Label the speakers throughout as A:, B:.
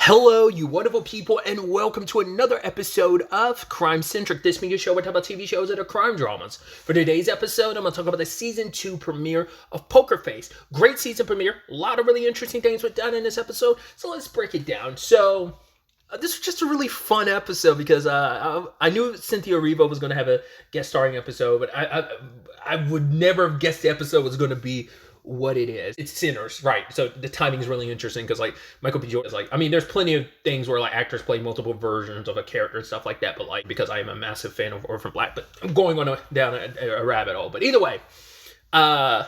A: Hello, you wonderful people, and welcome to another episode of Crime Centric. This media show, we talk about TV shows that are crime dramas. For today's episode, I'm going to talk about the season 2 premiere of Poker Face. Great season premiere. A lot of really interesting things were done in this episode, so let's break it down. This was just a really fun episode because I knew Cynthia Erivo was going to have a guest starring episode, but I would never have guessed the episode was going to be what it is. It's Sinners, right? So the timing is really interesting because like Michael B. Jordan is like, I mean, there's plenty of things where like actors play multiple versions of a character and stuff like that, but like because I am a massive fan of Orphan Black, but I'm going down a rabbit hole. But either way, I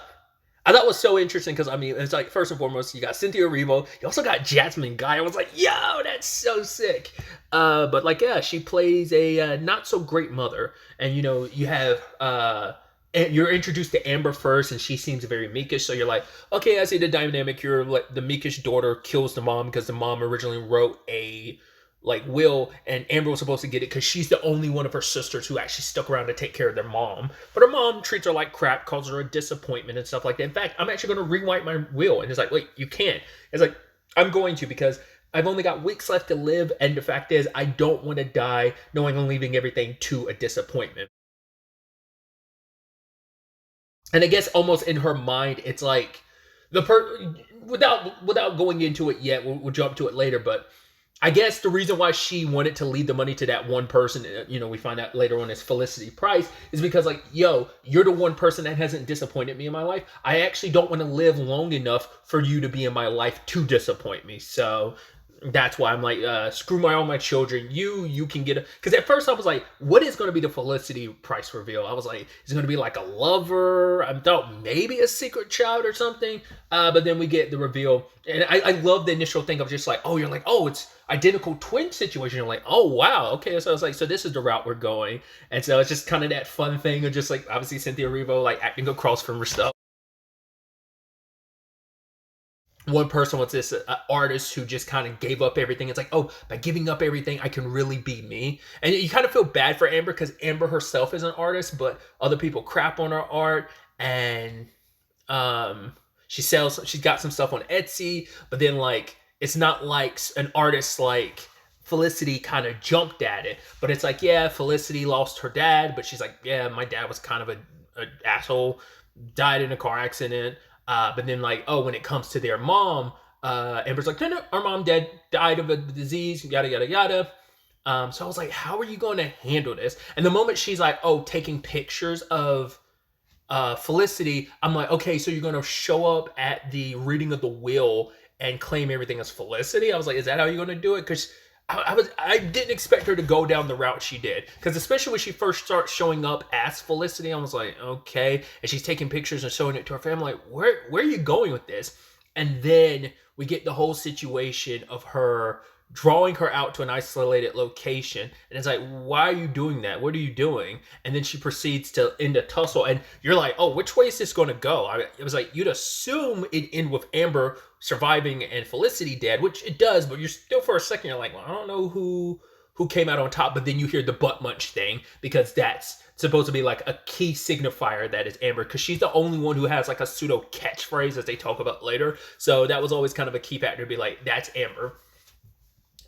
A: thought it was so interesting because I mean, it's like first and foremost, you got Cynthia Erivo, you also got Jasmine Guy. I was like, yo, that's so sick. But like, yeah, she plays a not so great mother, and you know, you have and you're introduced to Amber first, and she seems very meekish. So you're like, okay, I see the dynamic. You're like the meekish daughter kills the mom because the mom originally wrote a like will, and Amber was supposed to get it because she's the only one of her sisters who actually stuck around to take care of their mom. But her mom treats her like crap, calls her a disappointment and stuff like that. In fact, I'm actually going to rewrite my will, and it's like, wait, you can't. It's like I'm going to because I've only got weeks left to live, and the fact is, I don't want to die knowing I'm leaving everything to a disappointment. And I guess almost in her mind, it's like without going into it yet, we'll jump to it later. But I guess the reason why she wanted to leave the money to that one person, you know, we find out later on is Felicity Price, is because like, yo, you're the one person that hasn't disappointed me in my life. I actually don't want to live long enough for you to be in my life to disappoint me. So that's why I'm like, screw all my children. You can get because at first I was like, what is going to be the Felicity Price reveal? I was like, is it going to be like a lover? I thought maybe a secret child or something. But then we get the reveal, and I love the initial thing of just like, oh, you're like, oh, it's identical twin situation. You're like, oh wow, okay. So I was like, so this is the route we're going, and so it's just kind of that fun thing of just like obviously Cynthia Erivo like acting across from her stuff. One person was this artist who just kind of gave up everything. It's like, oh, by giving up everything, I can really be me. And you kind of feel bad for Amber because Amber herself is an artist, but other people crap on her art. And she's got some stuff on Etsy, but then like, it's not like an artist like Felicity kind of jumped at it. But it's like, yeah, Felicity lost her dad, but she's like, yeah, my dad was kind of a asshole, died in a car accident. But then like, oh, when it comes to their mom, Amber's like, no, our mom died of a disease, yada, yada, yada. So I was like, how are you going to handle this? And the moment she's like, oh, taking pictures of Felicity, I'm like, okay, so you're going to show up at the reading of the will and claim everything as Felicity? I was like, is that how you're going to do it? Because I didn't expect her to go down the route she did, because especially when she first starts showing up as Felicity, I was like, okay, and she's taking pictures and showing it to her family. Like, where are you going with this? And then we get the whole situation of her drawing her out to an isolated location, and it's like, why are you doing that? What are you doing? And then she proceeds to end a tussle, and you're like, oh, which way is this going to go? It was like, you'd assume it end with Amber surviving and Felicity dead, which it does, but you're still for a second you're like, well, I don't know who came out on top. But then you hear the butt munch thing, because that's supposed to be like a key signifier that is Amber, because she's the only one who has like a pseudo catchphrase as they talk about later. So that was always kind of a key factor to be like, that's Amber.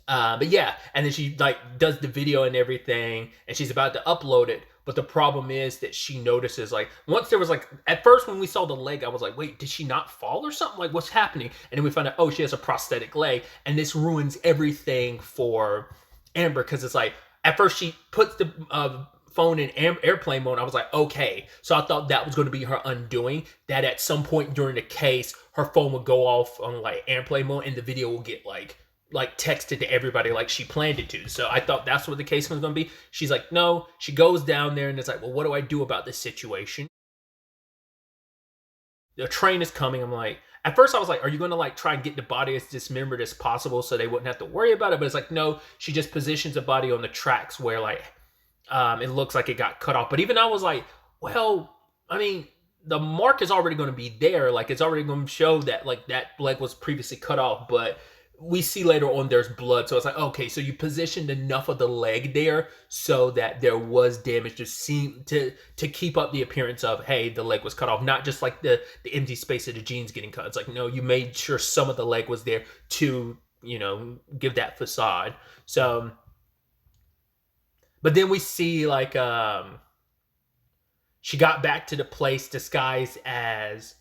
A: But yeah, and then she like does the video and everything, and she's about to upload it. But the problem is that she notices, like, once there was like, at first when we saw the leg, I was like, wait, did she not fall or something? Like, what's happening? And then we find out, oh, she has a prosthetic leg, and this ruins everything for Amber, because it's like, at first she puts the phone in airplane mode. I was like, okay, so I thought that was going to be her undoing, that at some point during the case, her phone would go off on like airplane mode, and the video will get like texted to everybody like she planned it to. So I thought that's what the case was going to be. She's like, no. She goes down there and it's like, well, what do I do about this situation? The train is coming. I'm like, at first I was like, are you going to like try and get the body as dismembered as possible so they wouldn't have to worry about it? But it's like, no, she just positions the body on the tracks where like it looks like it got cut off. But even I was like, well, I mean, the mark is already going to be there. Like, it's already going to show that like that leg was previously cut off, but we see later on there's blood. So it's like, okay, so you positioned enough of the leg there so that there was damage to keep up the appearance of, hey, the leg was cut off, not just like the empty space of the jeans getting cut. It's like, no, you made sure some of the leg was there to give that facade. So, but then we see like she got back to the place disguised as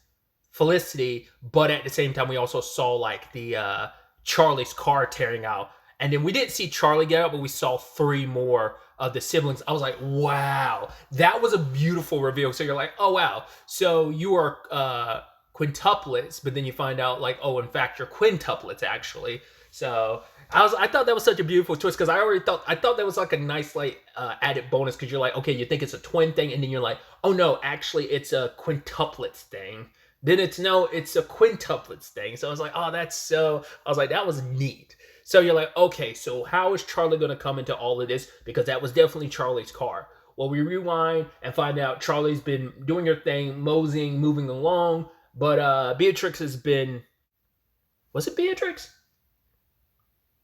A: Felicity, but at the same time we also saw like the Charlie's car tearing out. And then we didn't see Charlie get out, but we saw 3 more of the siblings. I was like, wow, that was a beautiful reveal. So you're like, oh wow, so you are quintuplets, but then you find out like, oh, in fact, you're quintuplets actually. So I thought that was such a beautiful twist, because I thought that was like a nice like added bonus, because you're like, okay, you think it's a twin thing, and then you're like, oh no, actually it's a quintuplets thing. Then it's a quintuplets thing. So I was like, oh, that was neat. So you're like, okay, so how is Charlie going to come into all of this? Because that was definitely Charlie's car. Well, we rewind and find out Charlie's been doing her thing, moseying, moving along. But Beatrix has been... Was it Beatrix?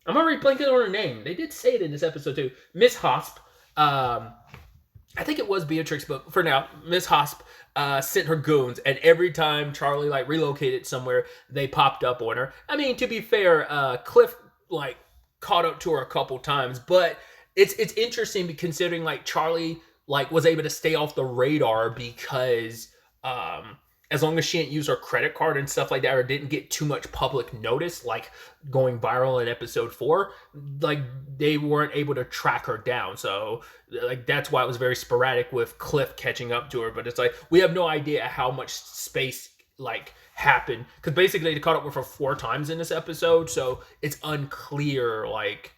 A: I'm already blanking on her name. They did say it in this episode too. Miss Hosp. I think it was Beatrix, but for now, Miss Hosp sent her goons, and every time Charlie like relocated somewhere, they popped up on her. I mean, to be fair, Cliff like caught up to her a couple times, but it's interesting considering like Charlie like was able to stay off the radar because as long as she didn't use her credit card and stuff like that, or didn't get too much public notice, like going viral in episode 4, like they weren't able to track her down. So like that's why it was very sporadic with Cliff catching up to her. But it's like we have no idea how much space like happened, because basically they caught up with her 4 times in this episode. So it's unclear like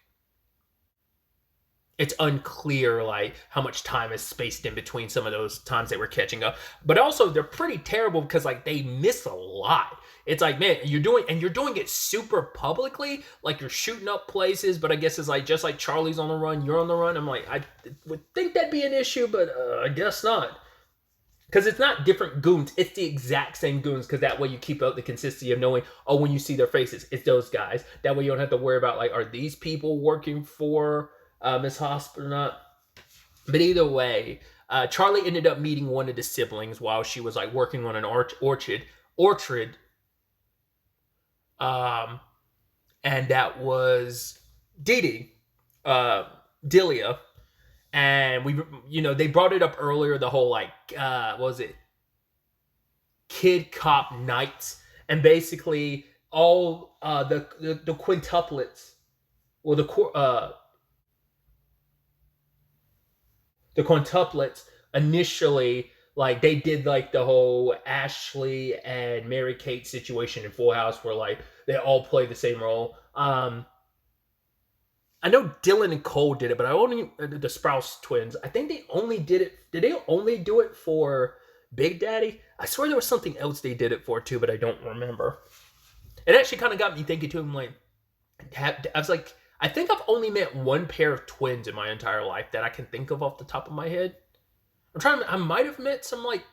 A: how much time is spaced in between some of those times they were catching up. But also they're pretty terrible because like they miss a lot. It's like, man, you're doing it super publicly, like you're shooting up places, but I guess it's like just like Charlie's on the run, you're on the run. I'm like, I would think that'd be an issue, but I guess not. Because it's not different goons, it's the exact same goons, because that way you keep out the consistency of knowing, oh, when you see their faces, it's those guys. That way you don't have to worry about like, are these people working for Miss Hosp or not? But either way, Charlie ended up meeting one of the siblings while she was like working on an orchard. And that was Dee Dee, Delia. And they brought it up earlier, the whole like, what was it? Kid Cop Nights. And basically all the quintuplets, or the quintuplets initially, like they did like the whole Ashley and Mary Kate situation in Full House, where like they all play the same role. I know Dylan and Cole did it, but the Sprouse twins, I think they only did it. Did they only do it for Big Daddy? I swear there was something else they did it for too, but I don't remember. It actually kind of got me thinking too. I'm like, I was like, I think I've only met one pair of twins in my entire life that I can think of off the top of my head. I might have met some like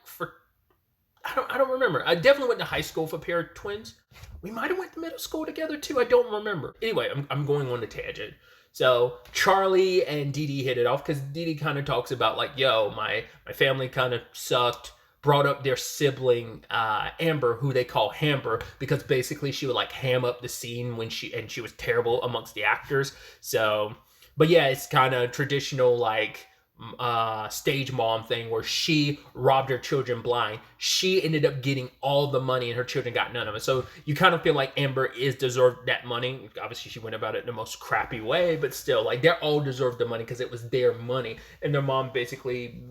A: I don't remember. I definitely went to high school with a pair of twins. We might have went to middle school together too. I don't remember. Anyway, I'm going on a tangent. So Charlie and Dee Dee hit it off, because Dee Dee kind of talks about like, yo, my family kind of sucked. Brought up their sibling Amber, who they call Hamber, because basically she would like ham up the scene when she was terrible amongst the actors. So, but yeah, it's kind of traditional like stage mom thing where she robbed her children blind. She ended up getting all the money and her children got none of it. So you kind of feel like Amber is deserved that money. Obviously she went about it in the most crappy way, but still, like, they all deserved the money because it was their money, and their mom basically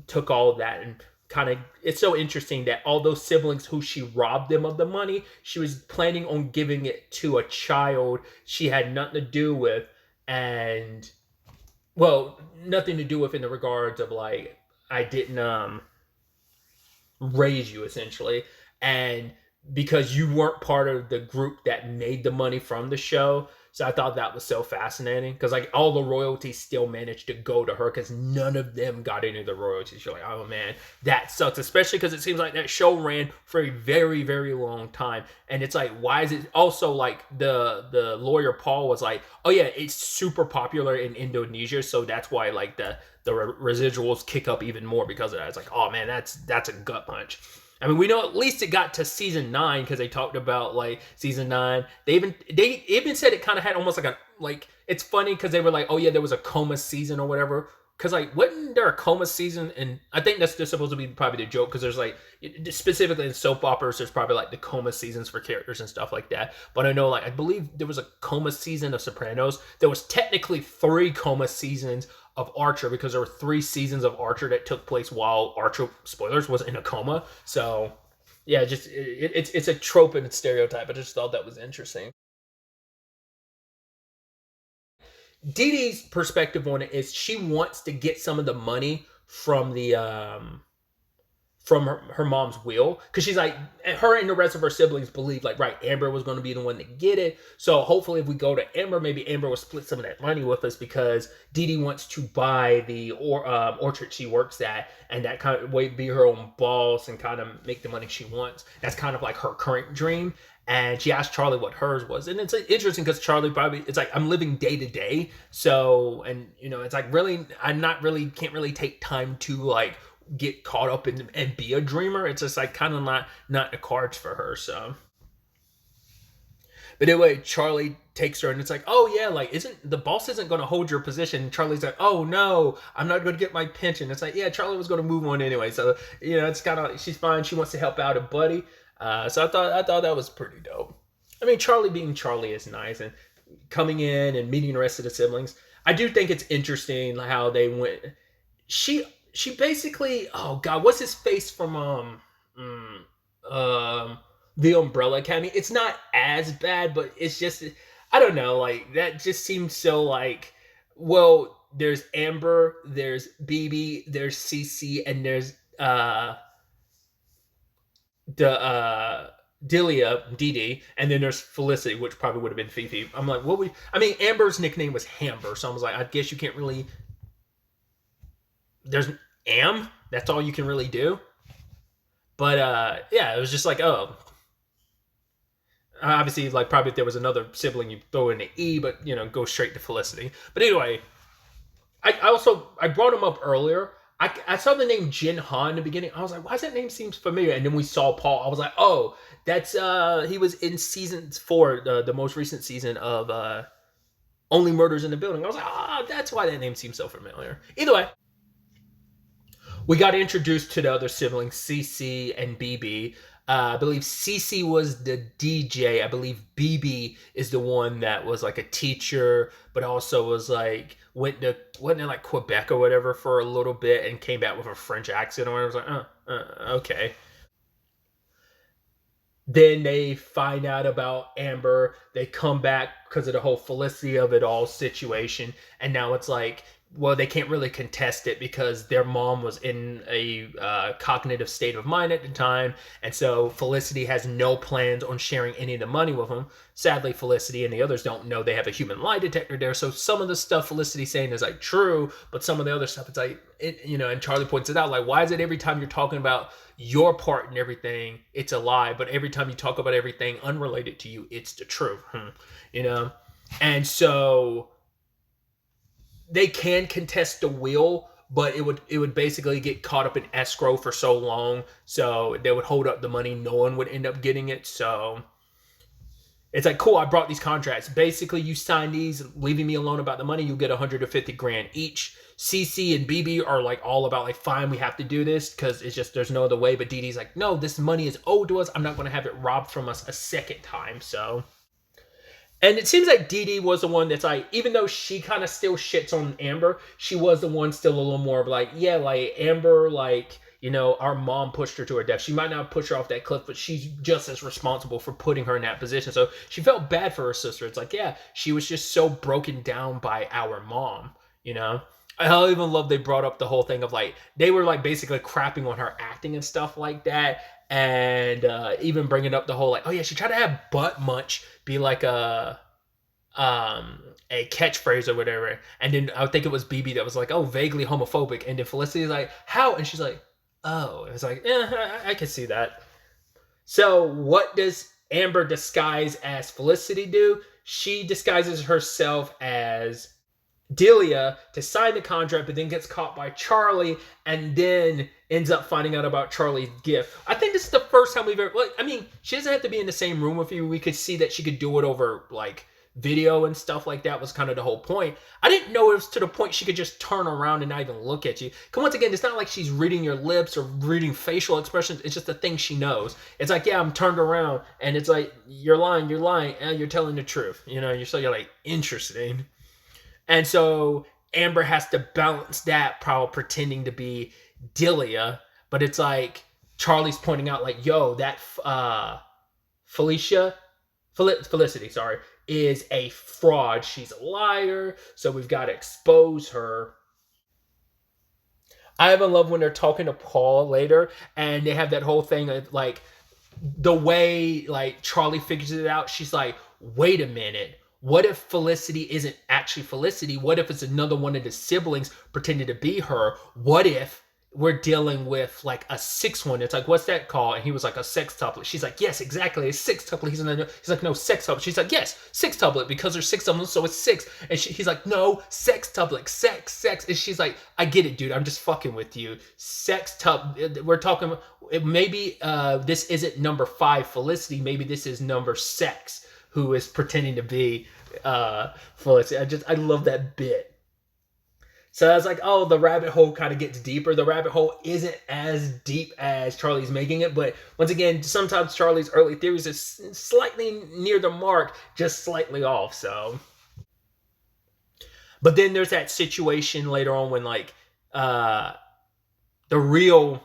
A: took all of that. And kind of, it's so interesting that all those siblings who she robbed them of the money, she was planning on giving it to a child she had nothing to do with. And well, nothing to do with in the regards of like, I didn't raise you, essentially. And because you weren't part of the group that made the money from the show. So I thought that was so fascinating, because like all the royalties still managed to go to her, because none of them got any of the royalties. You're like, oh man, that sucks. Especially because it seems like that show ran for a very, very long time. And it's like, why is it also like the lawyer Paul was like, oh yeah, it's super popular in Indonesia, so that's why like the residuals kick up even more because of that. It's like, oh man, that's a gut punch. I mean, we know at least it got to season 9 because they talked about like season 9. They even said it kind of had almost like a like. It's funny because they were like, oh yeah, there was a coma season or whatever. Because like, wasn't there a coma season? And I think that's just supposed to be probably the joke because there's like specifically in soap operas, there's probably like the coma seasons for characters and stuff like that. But I know like I believe there was a coma season of Sopranos. There was technically 3 coma seasons of Archer because there were 3 seasons of Archer that took place while Archer, spoilers, was in a coma. So yeah, just it's a trope and a stereotype. I just thought that was interesting. Dee Dee's perspective on it is she wants to get some of the money from her mom's will because she's like her and the rest of her siblings believe like right Amber was going to be the one to get it, so hopefully if we go to Amber maybe Amber will split some of that money with us because Dee Dee wants to buy the orchard she works at and that kind of way be her own boss and kind of make the money she wants. That's kind of like her current dream. And she asked Charlie what hers was, and it's interesting because Charlie probably it's like I'm living day to day, so and it's like really I'm not really can't really take time to like get caught up in and be a dreamer. It's just like kind of not the cards for her. So, but anyway, Charlie takes her and it's like, oh yeah, like isn't the boss isn't going to hold your position? And Charlie's like, oh no, I'm not going to get my pension. It's like yeah, Charlie was going to move on anyway. So it's kind of she's fine. She wants to help out a buddy. So I thought that was pretty dope. I mean, Charlie being Charlie is nice and coming in and meeting the rest of the siblings. I do think it's interesting how they went. She she basically oh god what's his face from the Umbrella Academy. It's not as bad but it's just I don't know like that just seems so like well there's Amber, there's BB, there's CC, and there's the Delia, Dee Dee, and then there's Felicity, which probably would have been Fifi. I'm like, what we? I mean, Amber's nickname was Hamber, so I was like, I guess you can't really. There's Am. That's all you can really do. But yeah, it was just like, oh, obviously, like probably if there was another sibling, you throw in an E, but go straight to Felicity. But anyway, I brought him up earlier. I saw the name Jin Han in the beginning. I was like, why does that name seems familiar? And then we saw Paul. I was like, oh, that's he was in season 4, the most recent season of Only Murders in the Building. I was like, that's why that name seems so familiar. Either way, we got introduced to the other siblings, CC and BB. I believe CC was the DJ. I believe BB is the one that was like a teacher, but also was like went to wasn't in like Quebec or whatever for a little bit and came back with a French accent. Or I was like, okay. Then they find out about Amber. They come back because of the whole Felicity of it all situation. And now it's like, well, they can't really contest it because their mom was in a cognitive state of mind at the time. And so Felicity has no plans on sharing any of the money with them. Sadly, Felicity and the others don't know they have a human lie detector there. So some of the stuff Felicity's saying is like true, but some of the other stuff, it's like, and Charlie points it out, like, why is it every time you're talking about your part and everything, it's a lie, but every time you talk about everything unrelated to you, it's the truth, And so they can contest the will, but it would basically get caught up in escrow for so long, so they would hold up the money, no one would end up getting it. So it's like, cool, I brought these contracts. Basically, you sign these, leaving me alone about the money, you'll get 150 grand each. CC and BB are like all about like, fine, we have to do this because it's just there's no other way. But Dee Dee's like, no, this money is owed to us. I'm not going to have it robbed from us a second time. So, and it seems like Dee Dee was the one that's like, even though she kind of still shits on Amber, she was the one still a little more like, yeah, like Amber, like, our mom pushed her to her death. She might not push her off that cliff, but she's just as responsible for putting her in that position. So she felt bad for her sister. It's like, yeah, she was just so broken down by our mom, I even love they brought up the whole thing of like, they were like basically crapping on her acting and stuff like that. And even bringing up the whole like, oh yeah, she tried to have butt munch be like a catchphrase or whatever. And then I think it was BB that was like, oh, vaguely homophobic. And then Felicity's like, how? And she's like, oh. It's like, I can see that. So what does Amber disguise as Felicity do? She disguises herself as Delia to sign the contract, but then gets caught by Charlie, and then ends up finding out about Charlie's gift. I think this is the first time we've ever. Like, I mean, she doesn't have to be in the same room with you. We could see that she could do it over like video and stuff like that. Was kind of the whole point. I didn't know it was to the point she could just turn around and not even look at you. Because once again, it's not like she's reading your lips or reading facial expressions. It's just a thing she knows. It's like, yeah, I'm turned around, and it's like, you're lying, and you're telling the truth. You know, you're like, interesting. And so Amber has to balance that while pretending to be Delia. But it's like Charlie's pointing out, like, yo, that Felicity, sorry, is a fraud. She's a liar. So we've got to expose her. I even love when they're talking to Paul later and they have that whole thing of like the way like Charlie figures it out. She's like, wait a minute. What if Felicity isn't actually Felicity? What if it's another one of the siblings pretending to be her? What if we're dealing with like a sixth one? It's like, what's that called? And he was like, a sextuplet. She's like, yes, exactly, a sextuplet. He's like, no, sextuplet. She's like, yes, sextuplet, because there's six of them, so it's six. And he's like, no, sextuplet, sex. And she's like, I get it, dude. I'm just fucking with you. Sextuplet. We're talking. Maybe this isn't number 5, Felicity. Maybe this is number 6, who is pretending to be Felicity. I love that bit. So I was like, oh, the rabbit hole kind of gets deeper. The rabbit hole isn't as deep as Charlie's making it. But once again, sometimes Charlie's early theories is slightly near the mark, just slightly off. So, but then there's that situation later on when like the real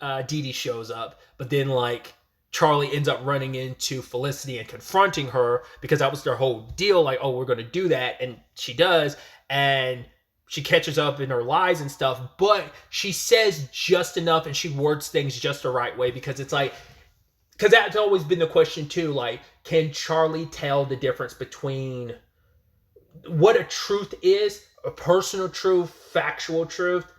A: Dee Dee shows up. But then like Charlie ends up running into Felicity and confronting her because that was their whole deal. Like, oh, we're going to do that. And she does. And she catches up in her lies and stuff, but she says just enough and she words things just the right way because it's like, because that's always been the question too. Like, can Charlie tell the difference between what a truth is, a personal truth, factual truth?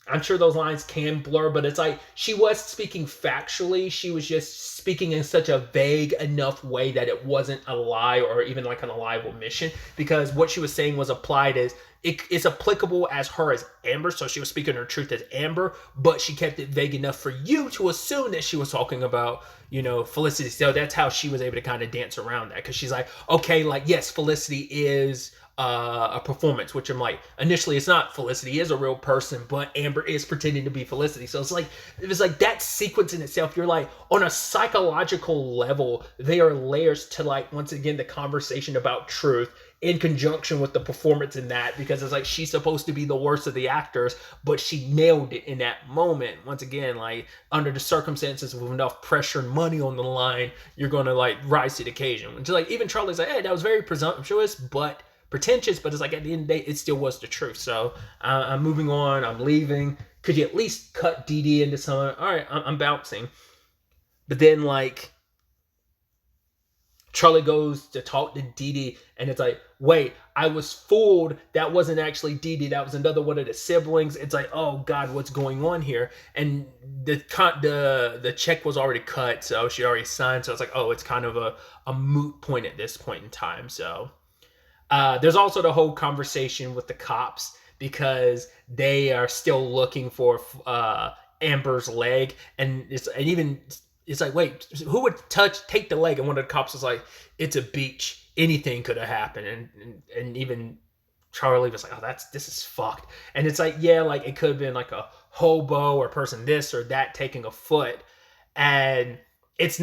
A: I'm sure those lines can blur, but it's like she was speaking factually. She was just speaking in such a vague enough way that it wasn't a lie or even like an alive omission, because what she was saying was applied as it's applicable as her as Amber. So she was speaking her truth as Amber, but she kept it vague enough for you to assume that she was talking about, you know, Felicity. So that's how she was able to kind of dance around that, because she's like, okay, like, yes, Felicity is a performance, which I'm like, initially it's not. Felicity is a real person, but Amber is pretending to be Felicity. So it's like, it was like that sequence in itself. You're like, on a psychological level, they are layers to like, once again, the conversation about truth in conjunction with the performance in that, because it's like she's supposed to be the worst of the actors, but she nailed it in that moment. Once again, like under the circumstances with enough pressure and money on the line, you're gonna like rise to the occasion. Which like even Charlie's like, hey, that was very presumptuous, but pretentious, but it's like at the end of the day, it still was the truth. So I'm moving on. I'm leaving. Could you at least cut Dee Dee into some? All right, I'm bouncing. But then like Charlie goes to talk to Dee Dee, and it's like, wait, I was fooled. That wasn't actually Dee Dee. That was another one of the siblings. It's like, oh God, what's going on here? And the check was already cut, so she already signed. So it's like, oh, it's kind of a moot point at this point in time. So there's also the whole conversation with the cops, because they are still looking for Amber's leg, and it's like, wait, who would take the leg? And one of the cops was like, it's a beach. Anything could have happened. And even Charlie was like, oh, this is fucked. And it's like, yeah, like it could have been like a hobo or person this or that taking a foot. And it's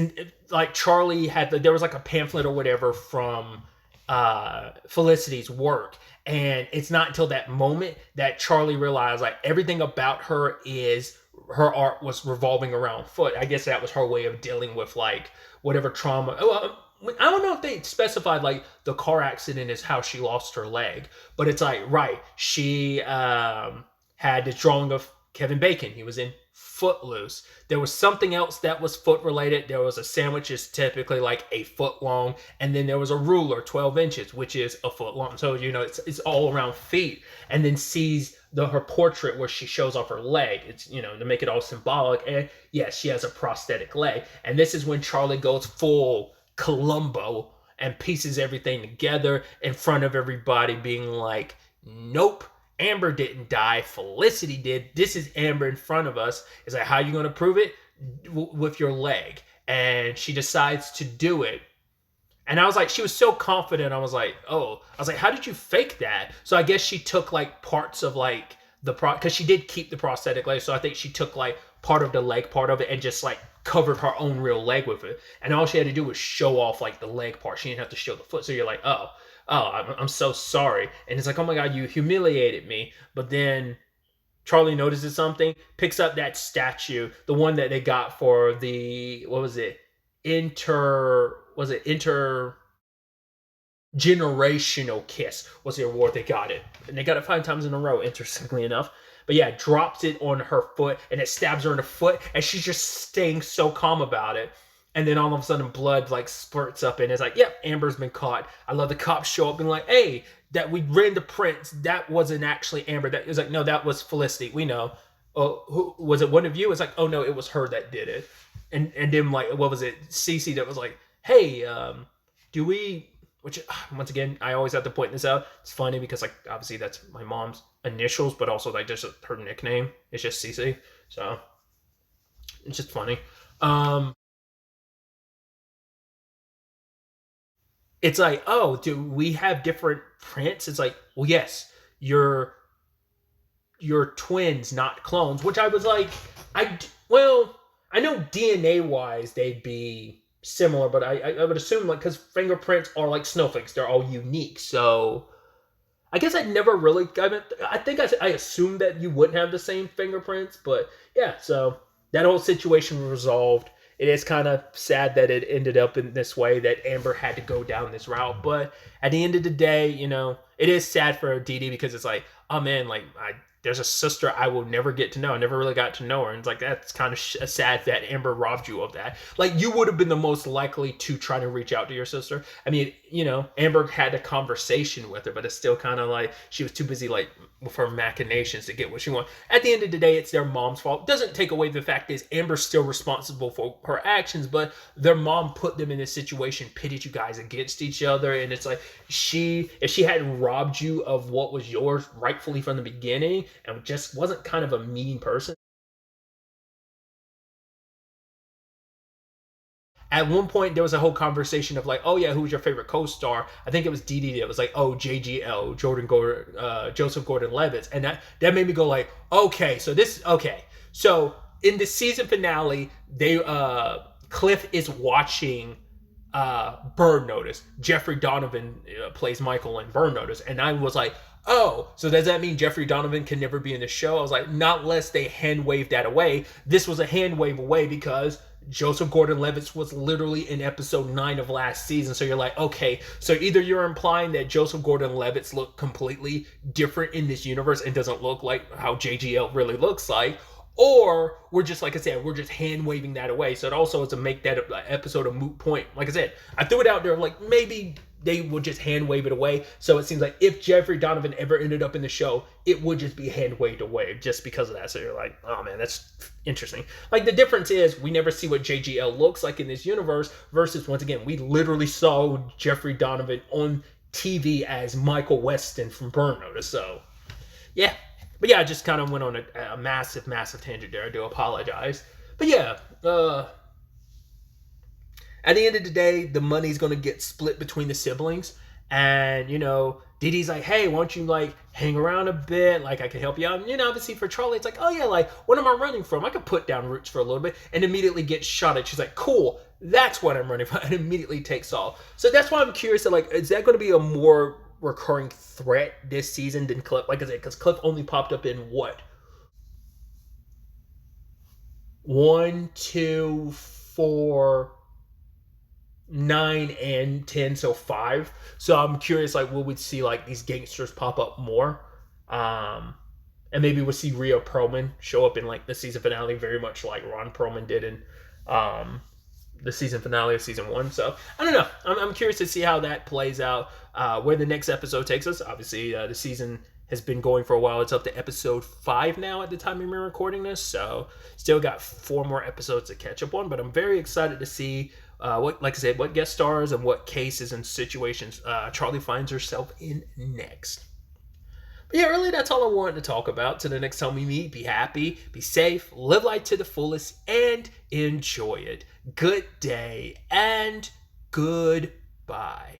A: like Charlie there was like a pamphlet or whatever from Felicity's work. And it's not until that moment that Charlie realized like everything about her art was revolving around foot. I guess that was her way of dealing with like whatever trauma. I don't know if they specified like the car accident is how she lost her leg, but it's like, right, she had this drawing of Kevin Bacon. He was in Footloose. There was something else that was foot related. There was a sandwich is typically like a foot long, and then there was a ruler 12 inches, which is a foot long. So you know it's all around feet. And then sees her portrait where she shows off her leg. It's, you know, to make it all symbolic. And yes, she has a prosthetic leg. And this is when Charlie goes full Columbo and pieces everything together in front of everybody, being like, nope, Amber didn't die. Felicity did. This is Amber in front of us. It's like, how are you going to prove it? With your leg. And she decides to do it. And I was like, she was so confident. I was like, how did you fake that? So I guess she took like parts of like because she did keep the prosthetic leg. So I think she took like part of the leg part of it and just like covered her own real leg with it. And all she had to do was show off like the leg part. She didn't have to show the foot. So you're like, I'm so sorry. And it's like, oh my God, you humiliated me. But then Charlie notices something, picks up that statue, the one that they got for the, what was it? Intergenerational kiss was the award they got it. And they got it 5 times in a row, interestingly enough. But yeah, drops it on her foot and it stabs her in the foot and she's just staying so calm about it. And then all of a sudden blood like spurts up and it's like, yep, Amber's been caught. I love the cops show up and like, hey, that we ran the prints. That wasn't actually Amber. That was like, no, that was Felicity. We know. Oh, who was it? One of you? It's like, oh no, it was her that did it. And then like, what was it? Cece that was like, hey, do we? Which once again, I always have to point this out. It's funny because like obviously that's my mom's initials, but also like just her nickname. It's just Cece. So it's just funny. It's like, oh, do we have different prints? It's like, well, yes, you're twins, not clones. Which I was like, I know DNA wise they'd be similar, but I would assume like because fingerprints are like snowflakes, they're all unique. So I guess I never really. I think I assumed that you wouldn't have the same fingerprints, but yeah. So that whole situation was resolved. It is kind of sad that it ended up in this way, that Amber had to go down this route. But at the end of the day, it is sad for Dee Dee because it's like, oh man, like there's a sister I will never get to know. I never really got to know her. And it's like, that's kind of sad that Amber robbed you of that. Like, you would have been the most likely to try to reach out to your sister. I mean, Amber had a conversation with her, but it's still kind of like she was too busy, like, with her machinations to get what she wanted. At the end of the day, it's their mom's fault. Doesn't take away the fact is Amber's still responsible for her actions, but their mom put them in this situation, pitted you guys against each other. And it's like, if she hadn't robbed you of what was yours rightfully from the beginning, and just wasn't kind of a mean person. At one point, there was a whole conversation of like, oh yeah, who's your favorite co-star? I think it was Dee Dee that was like, oh, JGL, Joseph Gordon-Levitt, and that made me go like, okay, so in the season finale, Cliff is watching Burn Notice. Jeffrey Donovan plays Michael in Burn Notice, and I was like, oh, so does that mean Jeffrey Donovan can never be in the show? I was like, not unless they hand wave that away. This was a hand wave away because Joseph Gordon-Levitt was literally in episode 9 of last season. So you're like, okay, so either you're implying that Joseph Gordon-Levitt look completely different in this universe and doesn't look like how JGL really looks like, or we're just, like I said, we're just hand waving that away. So it also is to make that episode a moot point. Like I said, I threw it out there like maybe they would just hand wave it away. So it seems like if Jeffrey Donovan ever ended up in the show, it would just be hand waved away just because of that. So you're like, oh man, that's interesting. Like the difference is we never see what JGL looks like in this universe versus, once again, we literally saw Jeffrey Donovan on TV as Michael Weston from Burn Notice. So yeah. But yeah, I just kind of went on a massive tangent there. I do apologize. But yeah, at the end of the day, the money's going to get split between the siblings. And, Dee Dee's like, hey, why don't you, like, hang around a bit? Like, I can help you out. And, obviously for Charlie, it's like, oh, yeah, like, what am I running from? I could put down roots for a little bit and immediately get shot at. She's like, cool, that's what I'm running from. And immediately takes off. So that's why I'm curious to, like, is that going to be a more recurring threat this season than Cliff? Like I said, because Cliff only popped up in what? 1, 2, 4... 9 and 10, so 5. So I'm curious, like, will we see like these gangsters pop up more? And maybe we'll see Rhea Perlman show up in like the season finale, very much like Ron Perlman did in the season finale of season 1. So I don't know. I'm curious to see how that plays out, where the next episode takes us. Obviously, the season has been going for a while. It's up to episode 5 now at the time we're recording this. So still got 4 more episodes to catch up on. But I'm very excited to see what guest stars and what cases and situations Charlie finds herself in next. But yeah, really, that's all I wanted to talk about. Till the next time we meet, be happy, be safe, live life to the fullest, and enjoy it. Good day and goodbye.